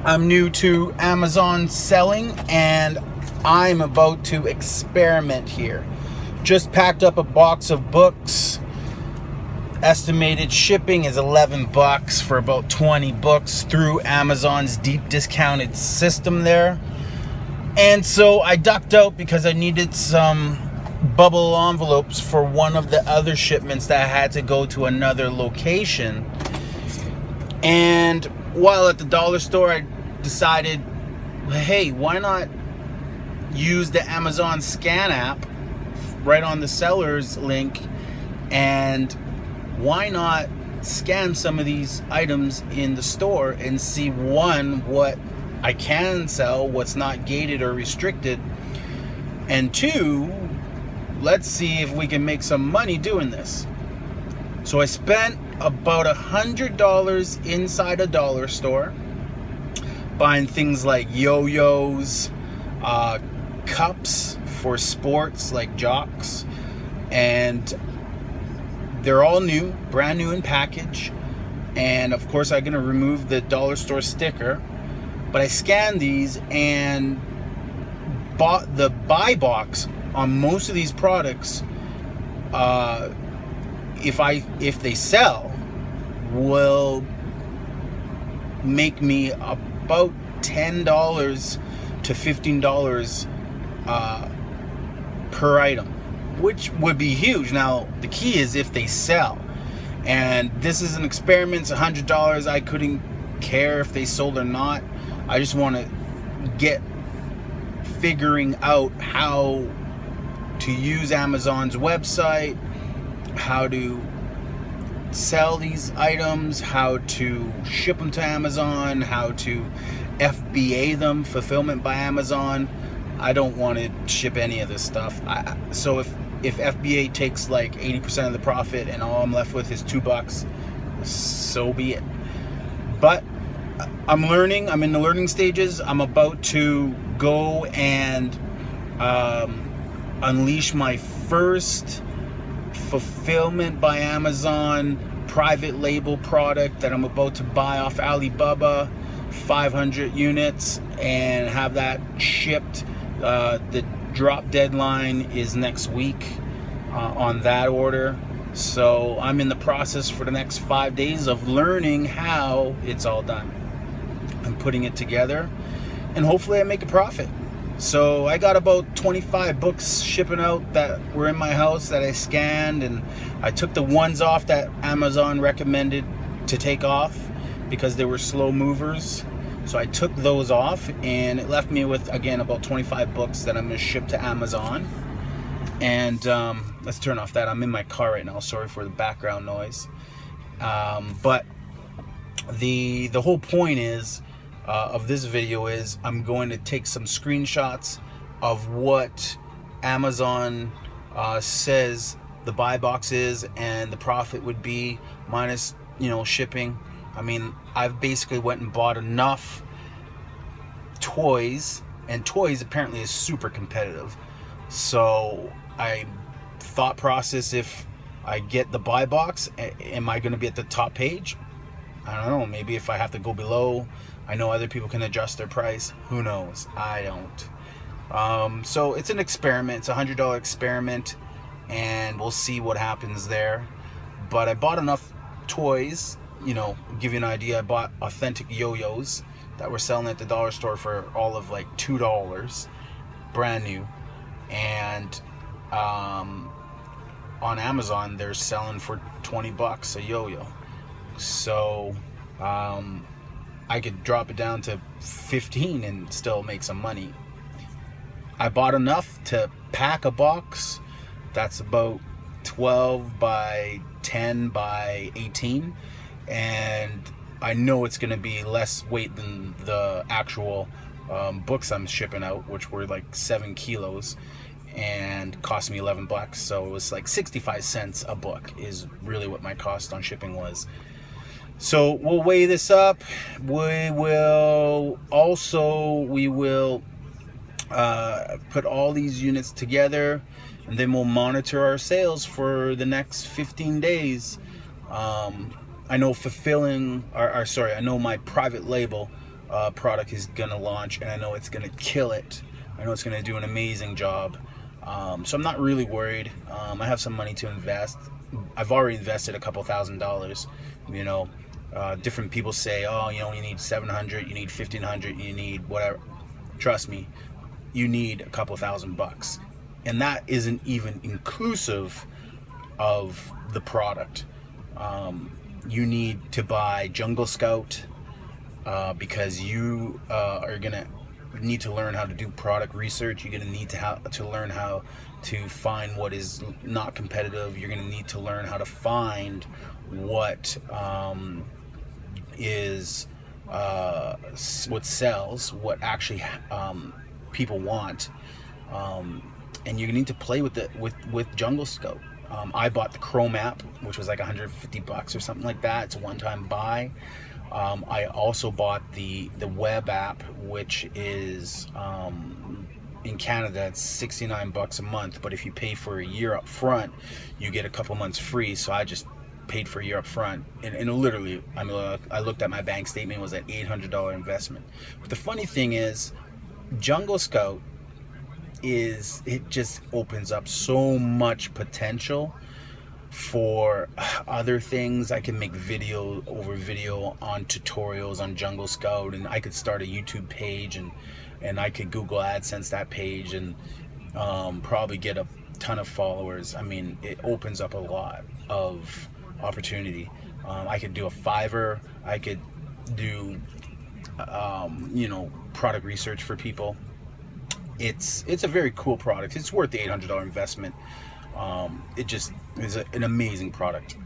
I'm new to Amazon selling, and I'm about to experiment here. Just packed up a box of books. Estimated shipping is 11 bucks for about 20 books through Amazon's deep discounted system there. And so I ducked out because I needed some bubble envelopes for one of the other shipments that had to go to another location. And while at the dollar store, I decided, hey, why not use the Amazon scan app right on the seller's link, and why not scan some of these items in the store and see, one, what I can sell, what's not gated or restricted, and two, let's see if we can make some money doing this. So I spent about $100 inside a dollar store buying things like yo-yos, cups for sports like jocks, and they're all new, brand new in package. And of course I'm gonna remove the dollar store sticker, but I scanned these and bought the buy box on most of these products. If they sell, will make me about $10 to $15 per item, which would be huge. Now the key is if they sell, and this is an experiment. It's $100. I couldn't care if they sold or not. I just want to get figuring out how to use Amazon's website, how to sell these items, how to ship them to Amazon, how to FBA them, fulfillment by Amazon. I don't want to ship any of this stuff. So if FBA takes like 80% of the profit and all I'm left with is $2, so be it. But I'm learning. I'm in the learning stages. I'm about to go and unleash my first fulfillment by Amazon private label product that I'm about to buy off Alibaba, 500 units, and have that shipped. The drop deadline is next week on that order. So I'm in the process for the next 5 days of learning how it's all done. I'm putting it together, and hopefully I make a profit. So I got about 25 books shipping out that were in my house that I scanned, and I took the ones off that Amazon recommended to take off because they were slow movers. So I took those off, and it left me with, again, about 25 books that I'm going to ship to Amazon. And let's turn off that. I'm in my car right now. Sorry for the background noise. But the whole point is of this video is I'm going to take some screenshots of what Amazon says the buy box is and the profit would be minus, shipping. I mean, I've basically went and bought enough toys, and toys apparently is super competitive. So I thought process, if I get the buy box, am I going to be at the top page? I don't know. Maybe if I have to go below, I know other people can adjust their price. Who knows? I don't. So it's an experiment. It's a $100 experiment, and we'll see what happens there. But I bought enough toys. Give you an idea, I bought authentic yo-yos that were selling at the dollar store for all of like $2, brand new. And on Amazon, they're selling for 20 bucks a yo-yo. So I could drop it down to 15 and still make some money. I bought enough to pack a box that's about 12 by 10 by 18. And I know it's going to be less weight than the actual books I'm shipping out, which were like 7 kilos and cost me 11 bucks. So it was like 65 cents a book is really what my cost on shipping was. So we'll weigh this up. We will put all these units together, and then we'll monitor our sales for the next 15 days. I know I know my private label product is gonna launch, and I know it's gonna kill it. I know it's gonna do an amazing job. So I'm not really worried. I have some money to invest. I've already invested a couple $1,000s. You know, different people say, oh, you know, you need 700, you need 1,500, you need whatever. Trust me, you need a couple $1,000 bucks, and that isn't even inclusive of the product. You need to buy Jungle Scout because you are gonna need to learn how to do product research. You're gonna need to learn how to find what is not competitive. You're gonna need to learn how to find what what sells, what actually people want, and you need to play with Jungle Scout. I bought the Chrome app, which was like $150 or something like that. It's a one-time buy. I also bought the web app, which is in Canada it's $69 a month, but if you pay for a year up front, you get a couple months free. So I just paid for a year up front, and literally, I mean, I looked at my bank statement, it was an $800 investment. But the funny thing is, Jungle Scout it just opens up so much potential for other things. I can make video over video on tutorials on Jungle Scout, and I could start a YouTube page, and I could Google AdSense that page, and probably get a ton of followers. I mean, it opens up a lot of opportunity. I could do a Fiverr. I could do you know, product research for people. It's a very cool product. It's worth the $800 investment. It just is an amazing product.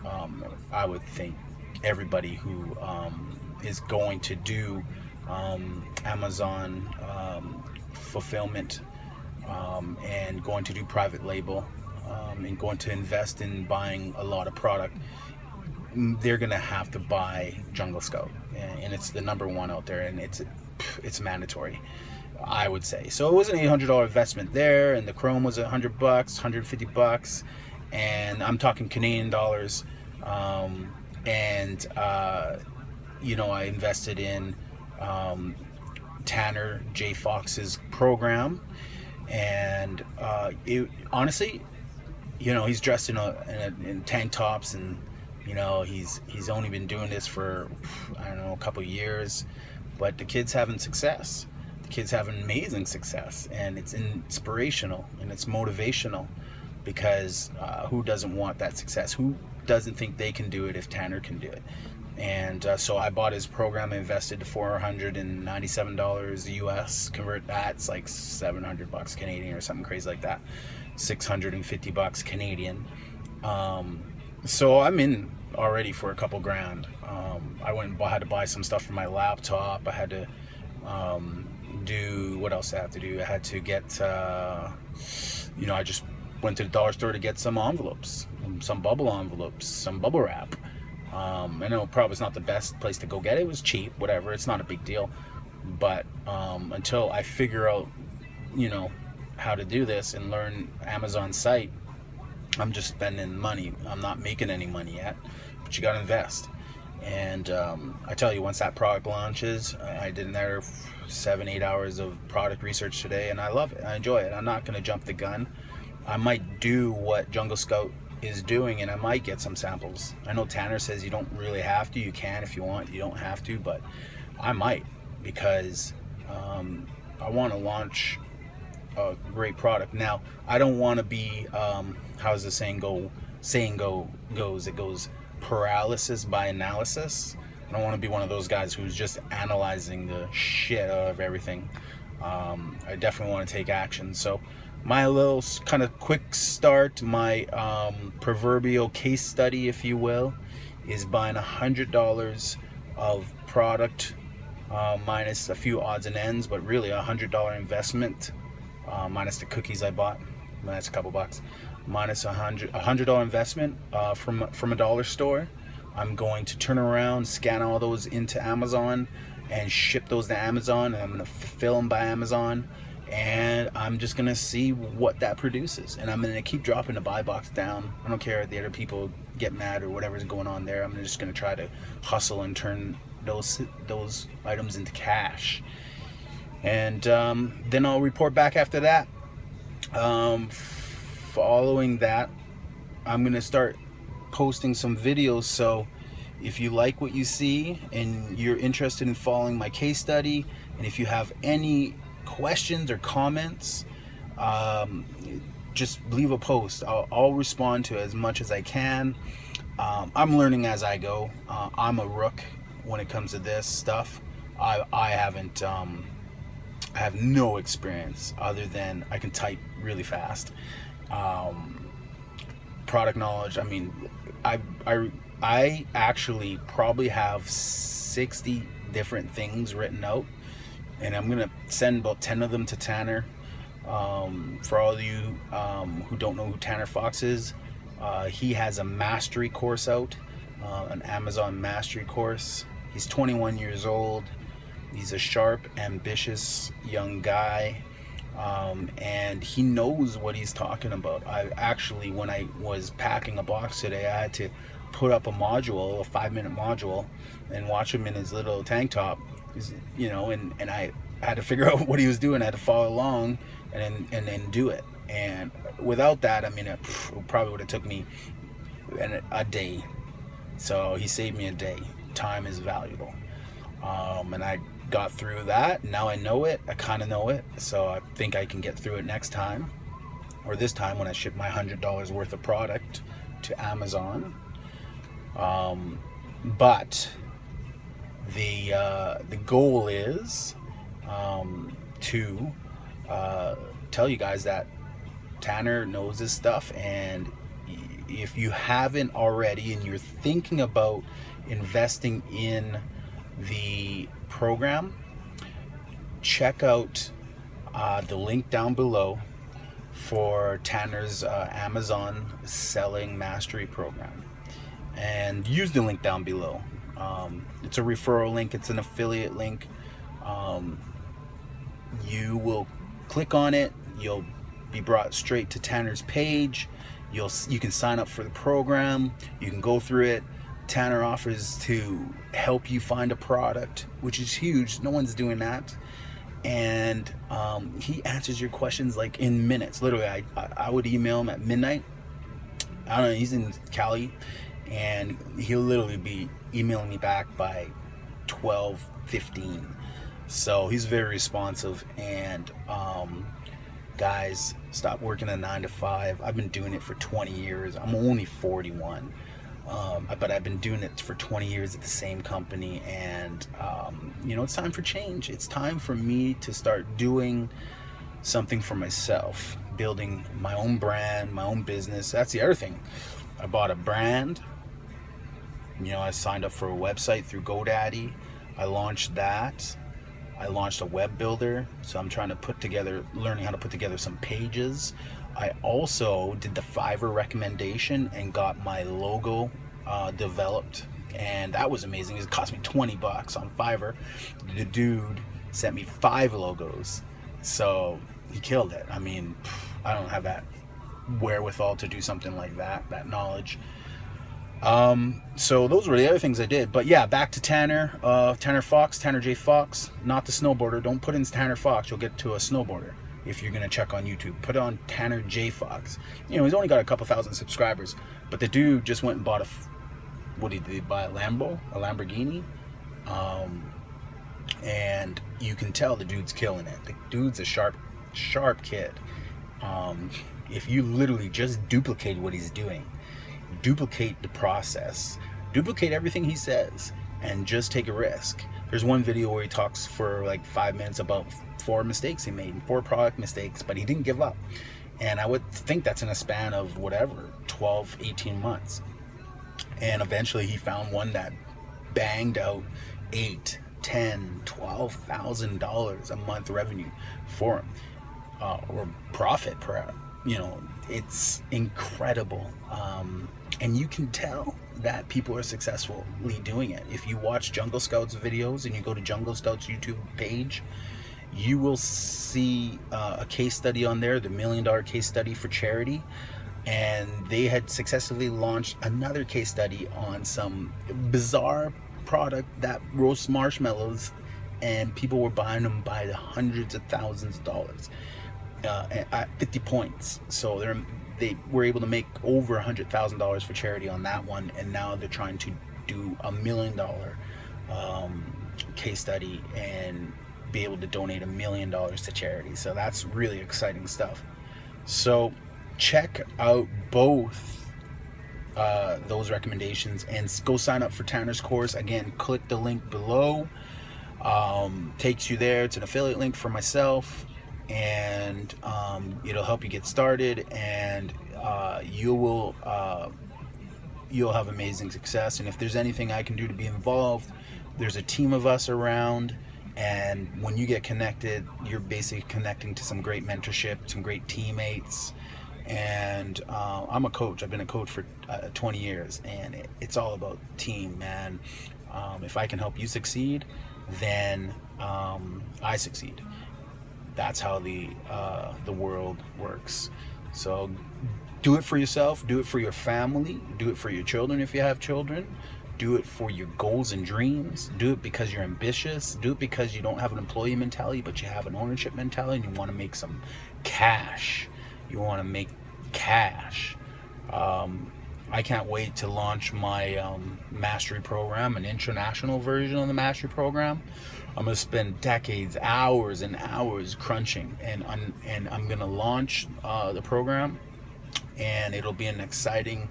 I would think everybody who is going to do Amazon fulfillment and going to do private label and going to invest in buying a lot of product, they're gonna have to buy Jungle Scout, and it's the #1 out there, and it's mandatory, I would say. So it was an $800 investment there, and the Chrome was $100, $150, and I'm talking Canadian dollars. You know, I invested in Tanner J. Fox's program, and honestly, you know, he's dressed in tank tops, and you know, he's only been doing this for, I don't know, a couple of years, but the kid's having success. The kid's having amazing success, and it's inspirational and it's motivational, because who doesn't want that success? Who doesn't think they can do it if Tanner can do it? And so I bought his program, invested $497 US. Convert that, it's like $700 Canadian or something crazy like that. $650 Canadian. So I'm in already for a couple grand. I went and had to buy some stuff for my laptop. I had to do, what else I have to do? I had to get, you know, I just went to the dollar store to get some envelopes, some bubble envelopes, some bubble wrap. I know probably it's not the best place to go get it. It was cheap, whatever. It's not a big deal. But until I figure out, you know, how to do this and learn Amazon's site, I'm just spending money. I'm not making any money yet, but you got to invest. And I tell you, once that product launches, I did another 7-8 hours of product research today, and I love it. I enjoy it. I'm not going to jump the gun. I might do what Jungle Scout is doing, and I might get some samples. I know Tanner says you don't really have to. You can if you want. You don't have to, but I might, because I want to launch a great product. Now, I don't want to be, how's the saying goes? It goes paralysis by analysis. I don't want to be one of those guys who's just analyzing the shit out of everything. I definitely want to take action. So my little kind of quick start, my proverbial case study, if you will, is buying $100 of product minus a few odds and ends, but really $100 investment minus the cookies I bought. That's a couple bucks. Minus $100 investment from a dollar store. I'm going to turn around, scan all those into Amazon, and ship those to Amazon. And I'm going to fulfill them by Amazon, and I'm just going to see what that produces. And I'm going to keep dropping the buy box down. I don't care if the other people get mad or whatever's going on there. I'm just going to try to hustle and turn those items into cash. And then I'll report back after that. Following that, I'm gonna start posting some videos. So if you like what you see and you're interested in following my case study, and if you have any questions or comments, just leave a post. I'll respond to as much as I can. I'm learning as I go. I'm a rook when it comes to this stuff. I have no experience other than I can type really fast. Product knowledge, I mean, I actually probably have 60 different things written out, and I'm gonna send about 10 of them to Tanner. For all of you who don't know who Tanner Fox is, he has a mastery course out, an Amazon mastery course. He's 21 years old. He's a sharp, ambitious young guy, and he knows what he's talking about. I actually, when I was packing a box today, I had to put up a module, a 5-minute module, and watch him in his little tank top, you know, and I had to figure out what he was doing. I had to follow along and then do it. And without that, I mean, it probably would have took me a day. So he saved me a day. Time is valuable. And I got through that. Now I know it. I kind of know it. So I think I can get through it next time, or this time when I ship my $100 worth of product to Amazon. But the goal is to tell you guys that Tanner knows his stuff, and if you haven't already and you're thinking about investing in the program, check out the link down below for Tanner's Amazon Selling Mastery Program, and use the link down below. It's a referral link, it's an affiliate link. You will click on it, you'll be brought straight to Tanner's page. You can sign up for the program, you can go through it. Tanner offers to help you find a product, which is huge. No one's doing that. And he answers your questions like in minutes. Literally, I would email him at midnight. I don't know, he's in Cali, and he'll literally be emailing me back by 12:15. So he's very responsive. And guys, stop working a 9 to 5. I've been doing it for 20 years. I'm only 41. But I've been doing it for 20 years at the same company, and you know, it's time for change. It's time for me to start doing something for myself, building my own brand, my own business. That's the other thing. I bought a brand. You know, I signed up for a website through GoDaddy. I launched that. I launched a web builder, so I'm trying to learning how to put together some pages. I also did the Fiverr recommendation and got my logo developed, and that was amazing. It cost me $20 on Fiverr. The dude sent me 5 logos, so he killed it. I mean, I don't have that wherewithal to do something like that knowledge. So those were the other things I did. But yeah, back to Tanner. Tanner Fox, Tanner J. Fox, not the snowboarder. Don't put in Tanner Fox, you'll get to a snowboarder. If you're gonna check on YouTube, put on Tanner J. Fox. You know, he's only got a couple thousand subscribers, but the dude just went and bought what did he buy? A Lamborghini. And you can tell the dude's killing it. The dude's a sharp kid. If you literally just duplicate what he's doing, duplicate the process, duplicate everything he says, and just take a risk. There's one video where he talks for like 5 minutes about 4 mistakes he made, 4 product mistakes, but he didn't give up. And I would think that's in a span of whatever, 12, 18 months. And eventually he found one that banged out $8,000, $10,000, $12,000 a month revenue for him, or profit per, you know, it's incredible. And you can tell that people are successfully doing it. If you watch Jungle Scouts videos and you go to Jungle Scouts YouTube page, you will see a case study on there, the $1 million case study for charity. And they had successfully launched another case study on some bizarre product that roasts marshmallows, and people were buying them by the hundreds of thousands of dollars at 50 points. So they were able to make over $100,000 for charity on that one, and now they're trying to do $1 million case study and be able to donate $1 million to charity. So that's really exciting stuff. So check out both those recommendations and go sign up for Tanner's course. Again, click the link below. Takes you there. It's an affiliate link for myself, and it'll help you get started, and you'll have amazing success. And if there's anything I can do to be involved, there's a team of us around, and when you get connected, you're basically connecting to some great mentorship, some great teammates. And I'm a coach. I've been a coach for 20 years, and it's all about team, man. If I can help you succeed, then I succeed. That's how the world works. So do it for yourself, do it for your family, do it for your children if you have children, do it for your goals and dreams, do it because you're ambitious, do it because you don't have an employee mentality but you have an ownership mentality and you want to make some cash. You want to make cash. I can't wait to launch my mastery program, an international version of the mastery program. I'm going to spend decades, hours and hours crunching, and I'm going to launch the program, and it'll be an exciting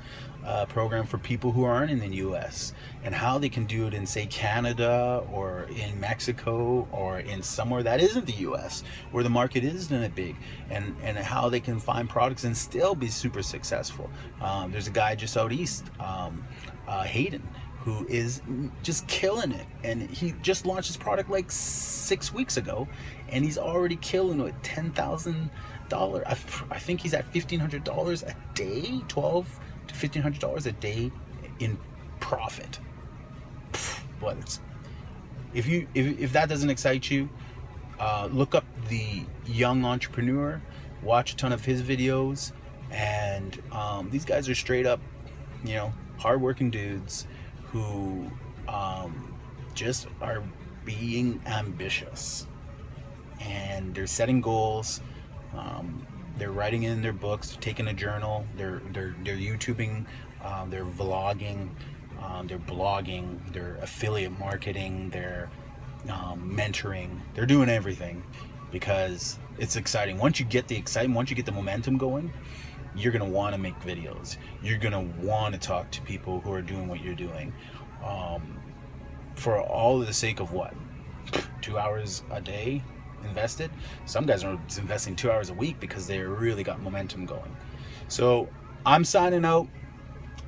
program for people who aren't in the US, and how they can do it in, say, Canada or in Mexico or in somewhere that isn't the US, where the market isn't big, and how they can find products and still be super successful. There's a guy just out east, Hayden, who is just killing it, and he just launched his product like 6 weeks ago, and he's already killing it with $10,000. I think he's at $1,500 a day, $1,200 to $1,500 a day in profit. But if that doesn't excite you, look up the Young Entrepreneur, watch a ton of his videos, and these guys are straight up, hardworking dudes who just are being ambitious, and they're setting goals. They're writing in their books, they're taking a journal, they're YouTubing, they're vlogging, they're blogging, they're affiliate marketing, they're mentoring. They're doing everything because it's exciting. Once you get the excitement, once you get the momentum going, you're going to want to make videos. You're going to want to talk to people who are doing what you're doing, for all the sake of what? 2 hours a day invested. Some guys are investing 2 hours a week because they really got momentum going. So I'm signing out.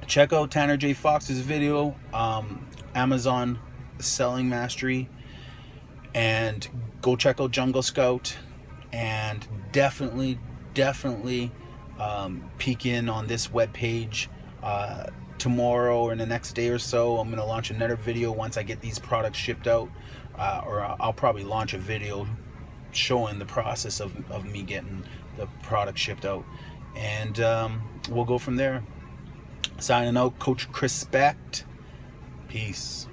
Check out Tanner J. Fox's video, Amazon Selling Mastery, and go check out Jungle Scout, and definitely peek in on this webpage. Tomorrow or in the next day or so, I'm going to launch another video once I get these products shipped out, or I'll probably launch a video showing the process of me getting the product shipped out, and we'll go from there. Signing out, Coach Crispect. Peace.